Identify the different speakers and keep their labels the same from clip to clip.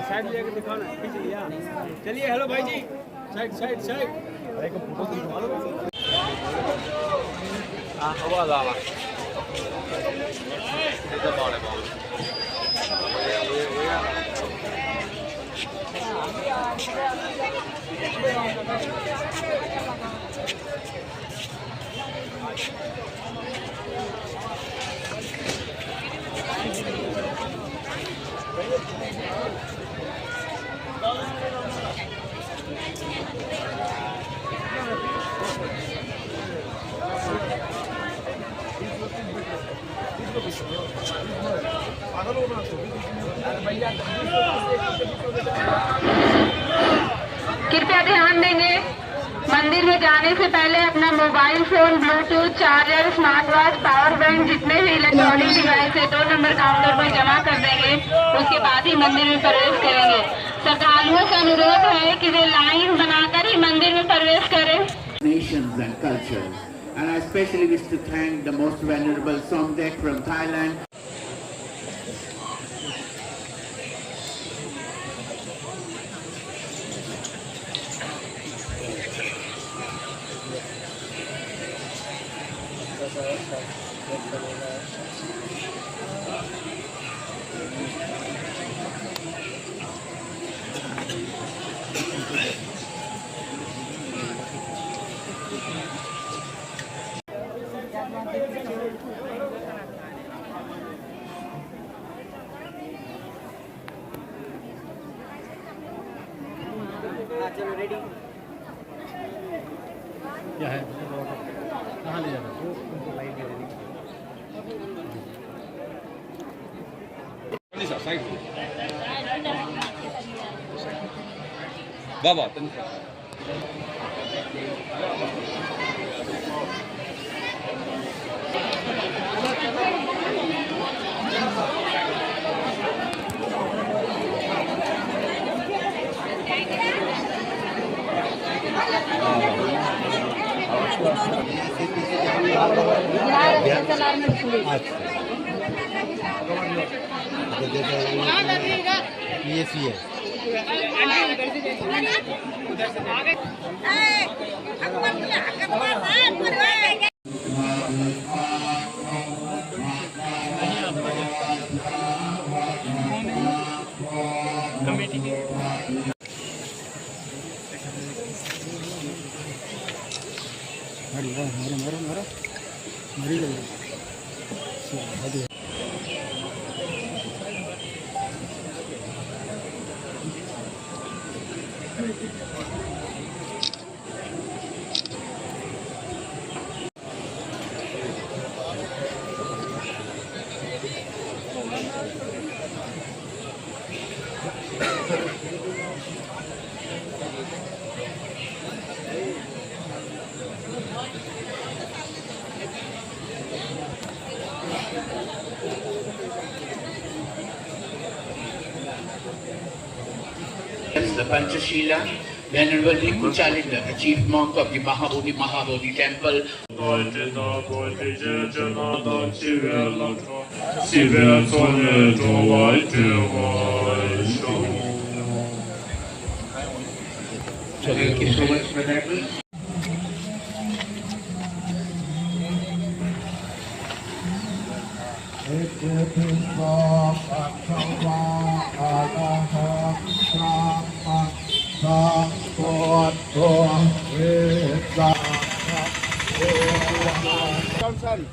Speaker 1: Side लेके दिखाओ ना, पीछे लिया। चलिए, हेलो भाई जी, साइड साइड साइड। हाँ, आवाज आवा। इधर बाले बाले।
Speaker 2: कृपया ध्यान देंगे, मंदिर में जाने से पहले अपना mobile phone, Bluetooth, charger, smart watch, power bank, जितने भी इलेक्ट्रॉनिक डिवाइस है 2 नंबर काउंटर पर जमा कर देंगे। उसके बाद ही मंदिर में प्रवेश करेंगे। श्रद्धालुओं से अनुरोध है कि वे लाइन बनाकर ही मंदिर में प्रवेश करें।
Speaker 3: Nations and cultures, and I especially wish to thank the most venerable Somdek from Thailand.
Speaker 1: चलो रेडी।
Speaker 4: क्या है कहाँ ले जाना वो उनको लाइन दे देनी
Speaker 1: साइड बाबा
Speaker 4: ये सी है
Speaker 3: The Panchashila, Venerable Riku Chalila, the chief monk of the Mahabodhi temple. Thank you so much, Venerable.
Speaker 1: Sorry.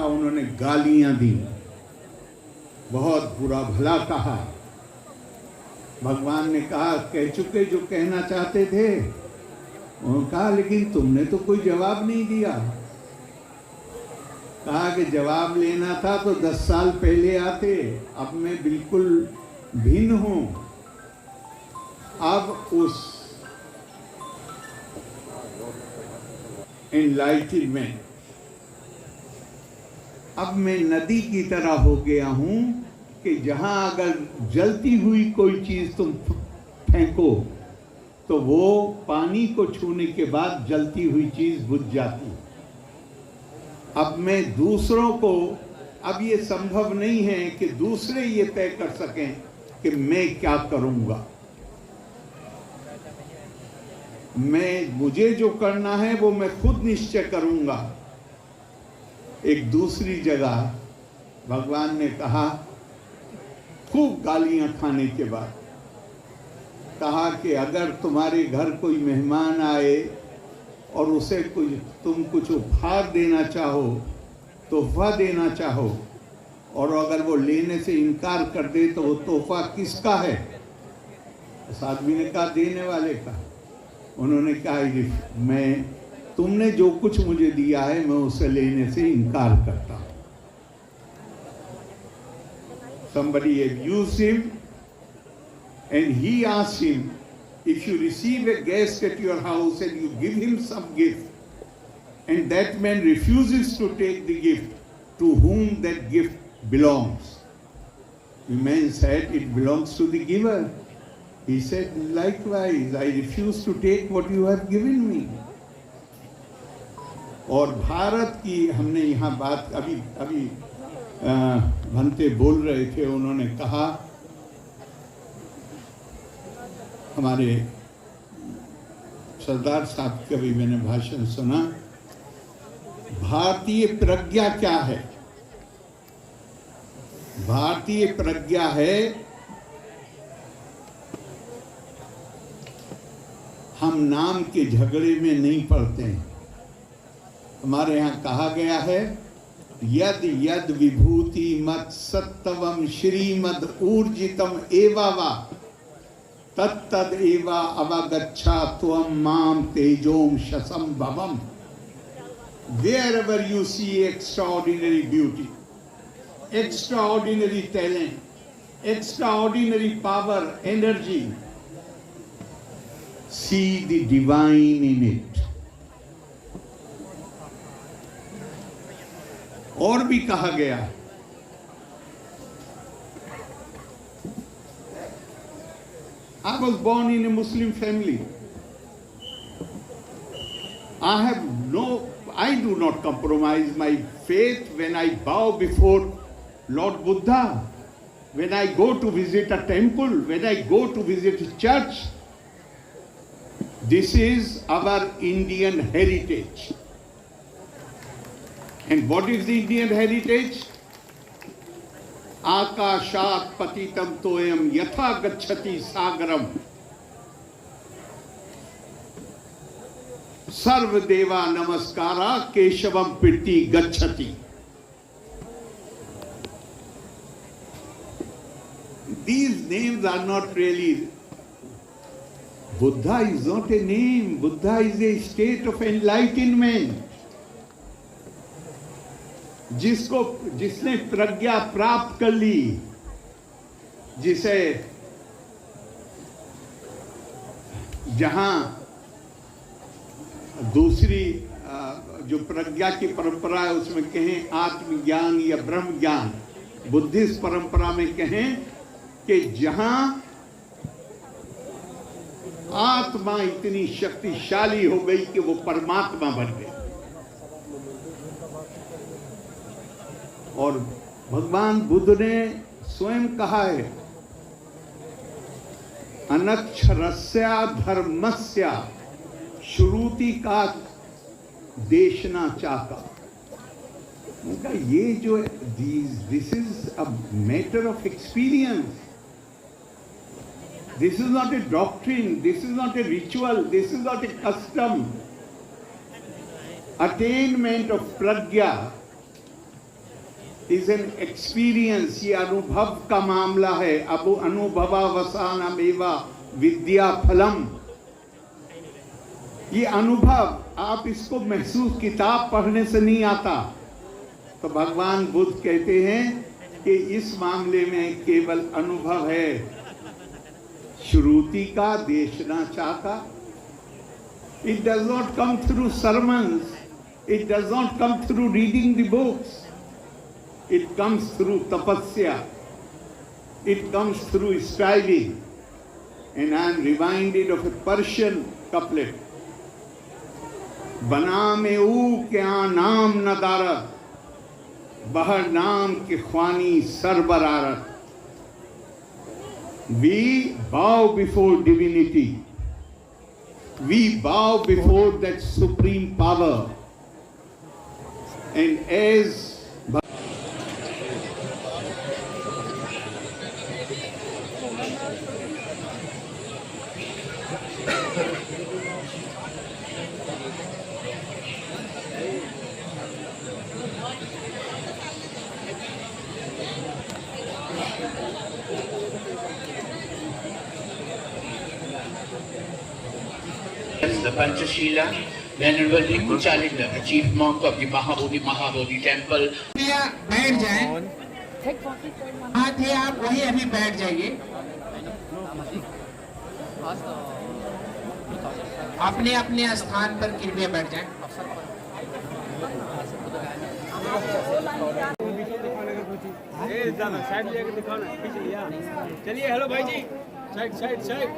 Speaker 5: उन्होंने गालियां दी, बहुत बुरा भला कहा। भगवान ने कहा कह चुके जो कहना चाहते थे। उन्होंने कहा लेकिन तुमने तो कोई जवाब नहीं दिया। कहा कि जवाब लेना था तो 10 साल पहले आते, अब मैं बिल्कुल भिन्न हूं। अब उस एनलाइटमेंट, अब मैं नदी की तरह हो गया हूं कि जहां अगर जलती हुई कोई चीज तुम फेंको तो वो पानी को छूने के बाद जलती हुई चीज बुझ जाती। अब मैं दूसरों को, अब ये संभव नहीं है कि दूसरे ये तय कर सकें कि मैं क्या करूंगा। मुझे जो करना है वो मैं खुद निश्चय करूंगा। एक दूसरी जगह भगवान ने कहा, खूब गालियां खाने के बाद कहा कि अगर तुम्हारे घर कोई मेहमान आए और उसे तुम कुछ उपहार देना चाहो, तोहफा देना चाहो, और अगर वो लेने से इनकार कर दे तो वो तोहफा किसका है? उस आदमी ने कहा देने वाले का। उन्होंने कहा तुमने जो कुछ मुझे दिया है मैं उसे लेने से इनकार करता हूं। Somebody abused him and he asked him, if you receive a guest at your house and you give him some gift and that man refuses to take the gift, to whom that gift belongs? The man said, it belongs to the giver. He said, likewise, I refuse to take what you have given me. और भारत की हमने यहाँ बात अभी भंते बोल रहे थे, उन्होंने कहा, हमारे सरदार साहब का भी मैंने भाषण सुना, भारतीय प्रज्ञा क्या है? भारतीय प्रज्ञा है हम नाम के झगड़े में नहीं पड़ते हैं। हमारे यहाँ कहा गया है, यद यद विभूति मत सत्तवम श्रीमद ऊर्जितम एवावा तत्तद एवा अवगच्छा त्वम माम तेजोम शसम भवम। Wherever you see extraordinary beauty, extraordinary talent, extraordinary power, energy, see the divine in it. और भी कहा गया, I was born in a Muslim family. I do not compromise my faith when I bow before Lord Buddha, when I go to visit a temple, when I go to visit a church. This is our Indian heritage. And what is the Indian heritage? Akashat patitam toyam yatha gacchati sagaram. Sarva deva namaskara keshavam pirti gacchati. These names are not really. Buddha is not a name. Buddha is a state of enlightenment. जिसने प्रज्ञा प्राप्त कर ली, जिसे जहां दूसरी जो प्रज्ञा की परंपरा है उसमें कहें आत्मज्ञान या ब्रह्म ज्ञान, बुद्धिस्ट परंपरा में कहें कि जहां आत्मा इतनी शक्तिशाली हो गई कि वो परमात्मा बन गई। और भगवान बुद्ध ने स्वयं कहा है अनक्षरस्य धर्मस्य श्रुति का देशना चाका। उनका ये जो this is a matter of experience, this is not a doctrine, this is not a ritual, this is not a custom. Attainment of Pragya is an experience, ये अनुभव का मामला है। अब अनुभवावसानमेव विद्या फलम, ये अनुभव आप इसको महसूस किताब पढ़ने से नहीं आता। तो भगवान बुद्ध कहते हैं कि इस मामले में केवल अनुभव है, श्रुति का देशना का। It does not come through sermons, it does not come through reading the books, it comes through tapasya, it comes through striving. And I am reminded of a Persian couplet, बना में ऊ क्या नाम न दारत, बहर नाम के ख्वानी सरबरारत। We bow before divinity, we bow before that supreme power, and as
Speaker 3: The Panchashila, Venerable Bhikkhu Chalinda, the chief monk of the Mahabodhi temple.
Speaker 6: बैठ जाएं, हाँ थे आप वही अभी बैठ जाइए। अपने अपने स्थान पर कृपया बैठ जाएं।
Speaker 1: साइड लेके दिखाओ ना, खींच लिया। चलिए हेलो भाई जी, साइड साइड साइड।